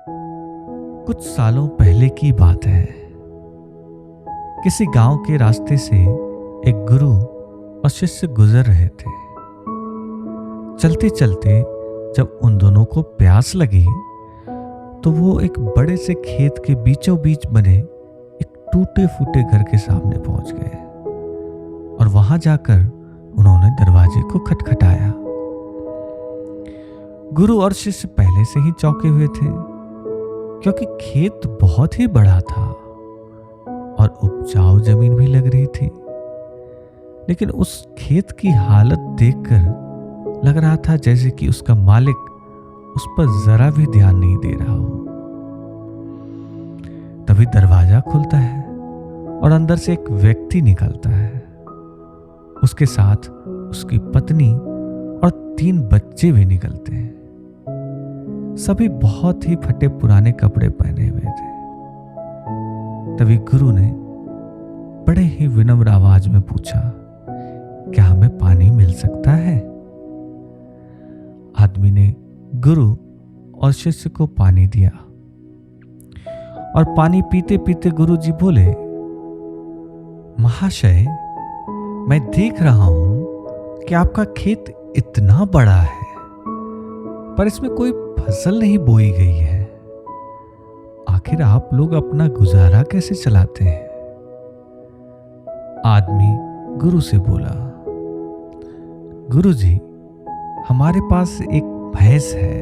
कुछ सालों पहले की बात है। किसी गांव के रास्ते से एक गुरु और शिष्य गुजर रहे थे। चलते चलते जब उन दोनों को प्यास लगी तो वो एक बड़े से खेत के बीचों बीच बने एक टूटे फूटे घर के सामने पहुंच गए और वहां जाकर उन्होंने दरवाजे को खटखटाया। गुरु और शिष्य पहले से ही चौंके हुए थे, क्योंकि खेत बहुत ही बड़ा था और उपजाऊ जमीन भी लग रही थी। लेकिन उस खेत की हालत देखकर लग रहा था जैसे कि उसका मालिक उस पर जरा भी ध्यान नहीं दे रहा हो। तभी दरवाजा खुलता है और अंदर से एक व्यक्ति निकलता है। उसके साथ उसकी पत्नी और 3 बच्चे भी निकलते हैं। सभी बहुत ही फटे पुराने कपड़े पहने हुए थे। तभी गुरु ने बड़े ही विनम्र आवाज में पूछा, क्या हमें पानी मिल सकता है? आदमी ने गुरु और शिष्य को पानी दिया और पानी पीते पीते गुरु जी बोले, महाशय, मैं देख रहा हूं कि आपका खेत इतना बड़ा है पर इसमें कोई फसल नहीं बोई गई है। आखिर आप लोग अपना गुजारा कैसे चलाते हैं? आदमी गुरु से बोला, गुरु जी, हमारे पास एक भैंस है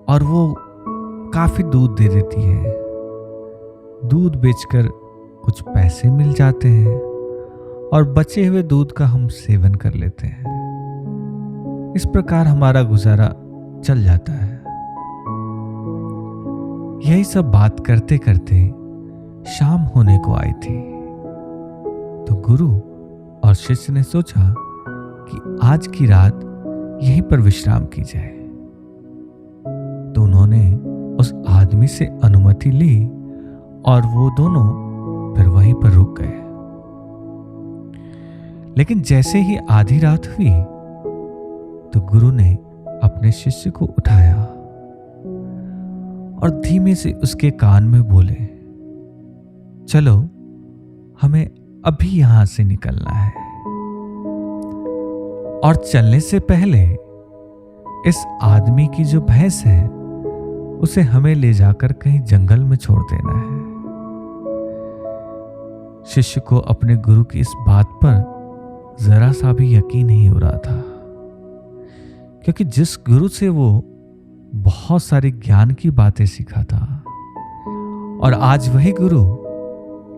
और वो काफी दूध दे देती है। दूध बेचकर कुछ पैसे मिल जाते हैं और बचे हुए दूध का हम सेवन कर लेते हैं। इस प्रकार हमारा गुजारा चल जाता है। यही सब बात करते करते शाम होने को आई थी। तो गुरु और शिष्य ने सोचा कि आज की रात यहीं पर विश्राम की जाए। तो उन्होंने उस आदमी से अनुमति ली और वो दोनों फिर वहीं पर रुक गए। लेकिन जैसे ही आधी रात हुई तो गुरु ने अपने शिष्य को उठाया और धीमे से उसके कान में बोले, चलो, हमें अभी यहां से निकलना है और चलने से पहले इस आदमी की जो भैंस है उसे हमें ले जाकर कहीं जंगल में छोड़ देना है। शिष्य को अपने गुरु की इस बात पर जरा सा भी यकीन नहीं हो रहा था, क्योंकि जिस गुरु से वो बहुत सारे ज्ञान की बातें सीखा था और आज वही गुरु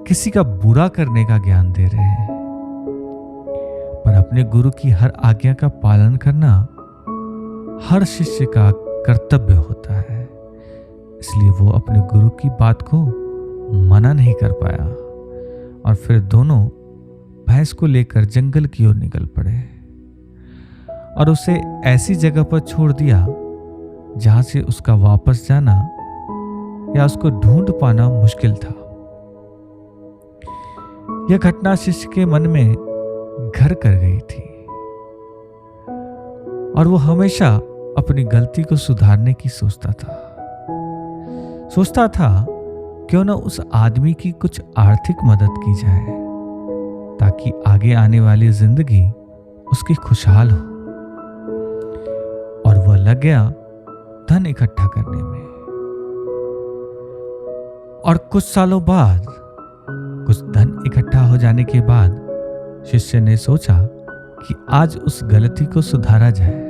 किसी का बुरा करने का ज्ञान दे रहे हैं। पर अपने गुरु की हर आज्ञा का पालन करना हर शिष्य का कर्तव्य होता है। इसलिए वो अपने गुरु की बात को मना नहीं कर पाया और फिर दोनों भैंस को लेकर जंगल की ओर निकल पड़े और उसे ऐसी जगह पर छोड़ दिया जहां से उसका वापस जाना या उसको ढूंढ पाना मुश्किल था। यह घटना शिष्य के मन में घर कर गई थी और वो हमेशा अपनी गलती को सुधारने की सोचता था क्यों न उस आदमी की कुछ आर्थिक मदद की जाए ताकि आगे आने वाली जिंदगी उसकी खुशहाल हो। और वह लग गया धन इकट्ठा करने में। और कुछ सालों बाद कुछ धन इकट्ठा हो जाने के बाद शिष्य ने सोचा कि आज उस गलती को सुधारा जाए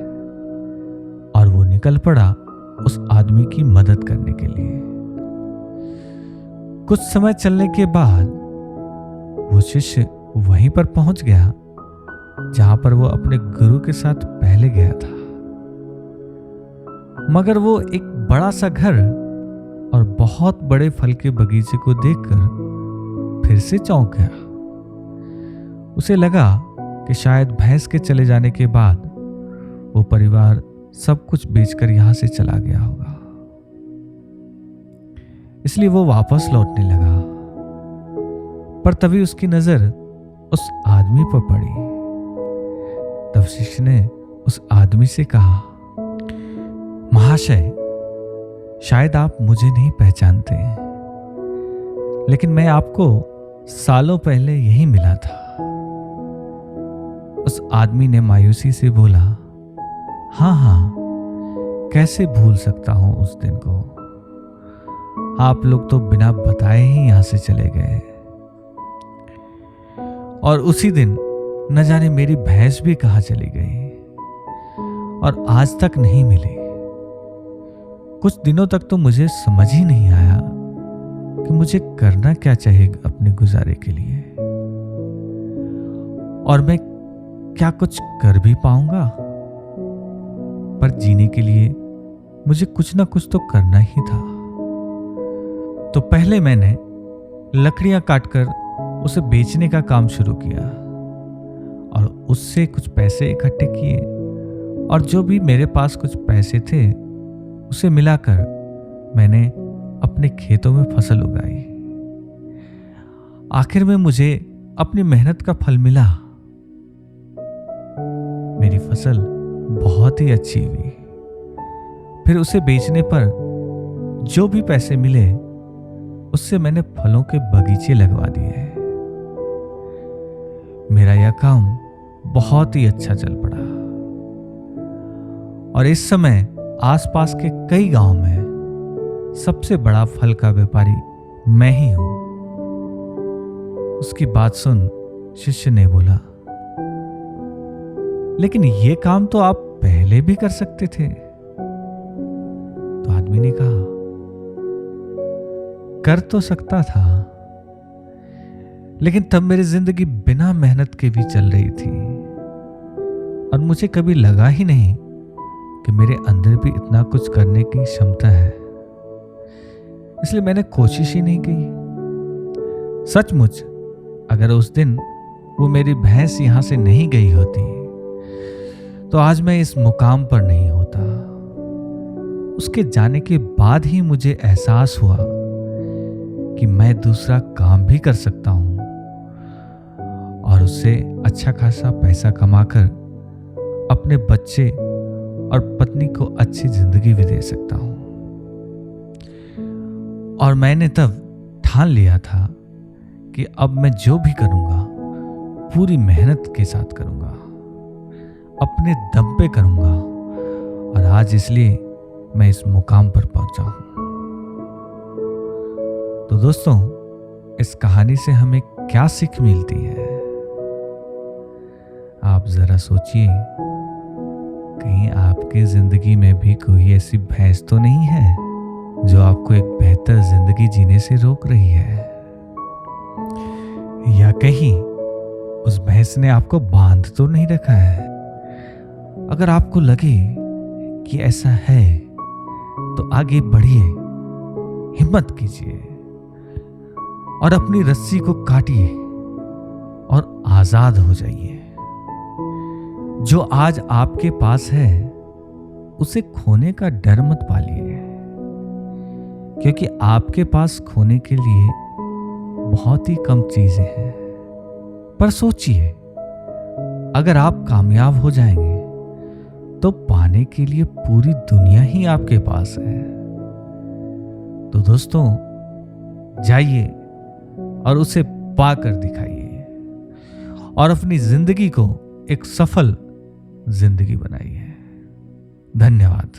और वो निकल पड़ा उस आदमी की मदद करने के लिए। कुछ समय चलने के बाद वो शिष्य वहीं पर पहुंच गया जहां पर वो अपने गुरु के साथ पहले गया था। मगर वो एक बड़ा सा घर और बहुत बड़े फल के बगीचे को देखकर फिर से चौंक गया। उसे लगा कि शायद भैंस के चले जाने के बाद वो परिवार सब कुछ बेचकर यहां से चला गया होगा। इसलिए वो वापस लौटने लगा। पर तभी उसकी नजर उस आदमी पर पड़ी। तब शिष्य ने उस आदमी से कहा, महाशय, शायद आप मुझे नहीं पहचानते, लेकिन मैं आपको सालों पहले यही मिला था। उस आदमी ने मायूसी से बोला, हाँ हाँ, कैसे भूल सकता हूं उस दिन को। आप लोग तो बिना बताए ही यहां से चले गए, और उसी दिन न जाने मेरी भैंस भी कहां चली गई और आज तक नहीं मिली। कुछ दिनों तक तो मुझे समझ ही नहीं आया कि मुझे करना क्या चाहिए अपने गुजारे के लिए, और मैं क्या कुछ कर भी पाऊंगा। पर जीने के लिए मुझे कुछ ना कुछ तो करना ही था। तो पहले मैंने लकड़ियां काटकर उसे बेचने का काम शुरू किया और उससे कुछ पैसे इकट्ठे किए, और जो भी मेरे पास कुछ पैसे थे उसे मिलाकर मैंने अपने खेतों में फसल उगाई। आखिर में मुझे अपनी मेहनत का फल मिला। मेरी फसल बहुत ही अच्छी हुई। फिर उसे बेचने पर जो भी पैसे मिले उससे मैंने फलों के बगीचे लगवा दिए। मेरा यह काम बहुत ही अच्छा चल पड़ा, और इस समय आसपास के कई गांव में सबसे बड़ा फल का व्यापारी मैं ही हूं। उसकी बात सुन शिष्य ने बोला, लेकिन ये काम तो आप पहले भी कर सकते थे। तो आदमी ने कहा, कर तो सकता था, लेकिन तब मेरी जिंदगी बिना मेहनत के भी चल रही थी, और मुझे कभी लगा ही नहीं कि मेरे अंदर भी इतना कुछ करने की क्षमता है। इसलिए मैंने कोशिश ही नहीं की। सचमुच अगर उस दिन वो मेरी भैंस यहां से नहीं गई होती तो आज मैं इस मुकाम पर नहीं होता। उसके जाने के बाद ही मुझे एहसास हुआ कि मैं दूसरा काम भी कर सकता हूं और उससे अच्छा खासा पैसा कमाकर अपने बच्चे और पत्नी को अच्छी जिंदगी भी दे सकता हूं। और मैंने तब ठान लिया था कि अब मैं जो भी करूंगा पूरी मेहनत के साथ करूंगा, अपने दम पे करूंगा, और आज इसलिए मैं इस मुकाम पर पहुंचा हूं। तो दोस्तों, इस कहानी से हमें क्या सीख मिलती है? आप जरा सोचिए, कहीं आपकी जिंदगी में भी कोई ऐसी भैंस तो नहीं है जो आपको एक बेहतर जिंदगी जीने से रोक रही है, या कहीं उस भैंस ने आपको बांध तो नहीं रखा है? अगर आपको लगे कि ऐसा है तो आगे बढ़िए, हिम्मत कीजिए और अपनी रस्सी को काटिए और आजाद हो जाइए। जो आज आपके पास है उसे खोने का डर मत पालिए, क्योंकि आपके पास खोने के लिए बहुत ही कम चीजें हैं। पर सोचिए, अगर आप कामयाब हो जाएंगे तो पाने के लिए पूरी दुनिया ही आपके पास है। तो दोस्तों, जाइए और उसे पाकर दिखाइए और अपनी जिंदगी को एक सफल जिंदगी बनाइए। धन्यवाद।